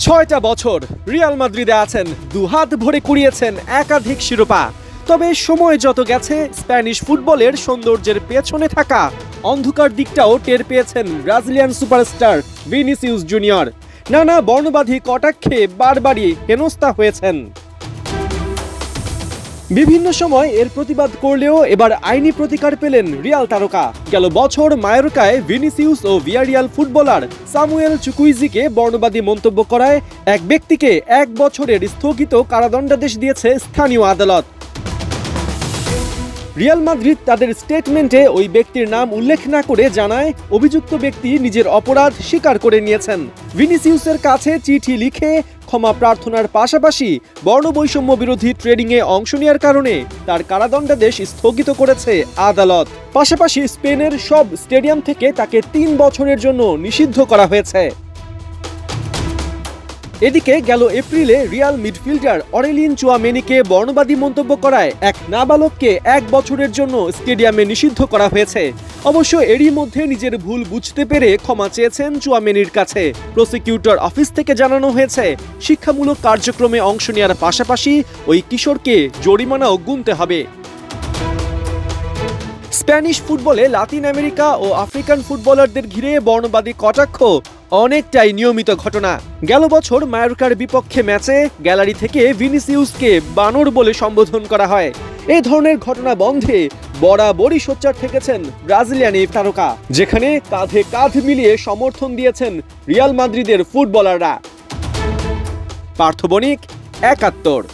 ৬টা বছর রিয়াল মাদ্রিদে আছেন, দুহাত ভরে কুড়িয়েছেন একাধিক শিরোপা। তবে সময় যত গেছে স্প্যানিশ ফুটবলের সৌন্দর্যের পেছনে থাকা অন্ধকার দিকটাও টের পেয়েছেন ব্রাজিলিয়ান সুপারস্টার ভিনিসিউস জুনিয়র। নানা বর্ণবাদী কটাক্ষে বারবারই হেনস্থা হয়েছেন। বিভিন্ন সময় এর প্রতিবাদ করলেও এবার আইনি প্রতিকার পেলেন রিয়াল তারকা। গেল বছর মায়োরকায় ভিনিসিউস ও ভিয়ারিয়াল ফুটবলার সামুয়েল চুকুইজিকে বর্ণবাদী মন্তব্য করায় এক ব্যক্তিকে 1 বছরের স্থগিত কারাদণ্ডাদেশ দিয়েছে স্থানীয় আদালত। রিয়াল মাদ্রিদ তাদের স্টেটমেন্টে ওই ব্যক্তির নাম উল্লেখ না করে জানায়, অভিযুক্ত ব্যক্তি নিজের অপরাধ স্বীকার করে নিয়েছেন। ভিনিসিউসের কাছে চিঠি লিখে ক্ষমা প্রার্থনার পাশাপাশি বর্ণবৈষম্য বিরোধী ট্রেডিংয়ে অংশ নেওয়ার কারণে তার কারাদণ্ডাদেশ স্থগিত করেছে আদালত। পাশাপাশি স্পেনের সব স্টেডিয়াম থেকে তাকে 3 বছরের জন্য নিষিদ্ধ করা হয়েছে। এদিকে গেল এপ্রিলে রিয়াল মিডফিল্ডার অরেলিন চুয়ামেনিকে বর্ণবাদী মন্তব্য করায় এক নাবালককে 1 বছরের জন্য স্টেডিয়ামে নিষিদ্ধ করা হয়েছে। অবশ্য এরই মধ্যে নিজের ভুল বুঝতে পেরে ক্ষমা চেয়েছেন চুয়ামেনির কাছে। প্রসিকিউটর অফিস থেকে জানানো হয়েছে, শিক্ষামূলক কার্যক্রমে অংশ নেওয়ার পাশাপাশি ওই কিশোরকে জরিমানাও গুনতে হবে। স্প্যানিশ ফুটবলে লাতিন আমেরিকা ও আফ্রিকান ফুটবলারদের ঘিরে বর্ণবাদী কটাক্ষ অনেকটাই নিয়মিত ঘটনা। গেল বছর মায়োরকার বিপক্ষে ম্যাচে গ্যালারি থেকে ভিনিসিউসকে বানর বলে সম্বোধন করা হয়। এই ধরনের ঘটনা বন্ধে বরাবরই সোচ্চার থেকেছেন ব্রাজিলিয়ান এই তারকা, যেখানে কাঁধে কাঁধ মিলিয়ে সমর্থন দিয়েছেন রিয়াল মাদ্রিদের ফুটবলাররা। পার্থ বণিক, ৭১।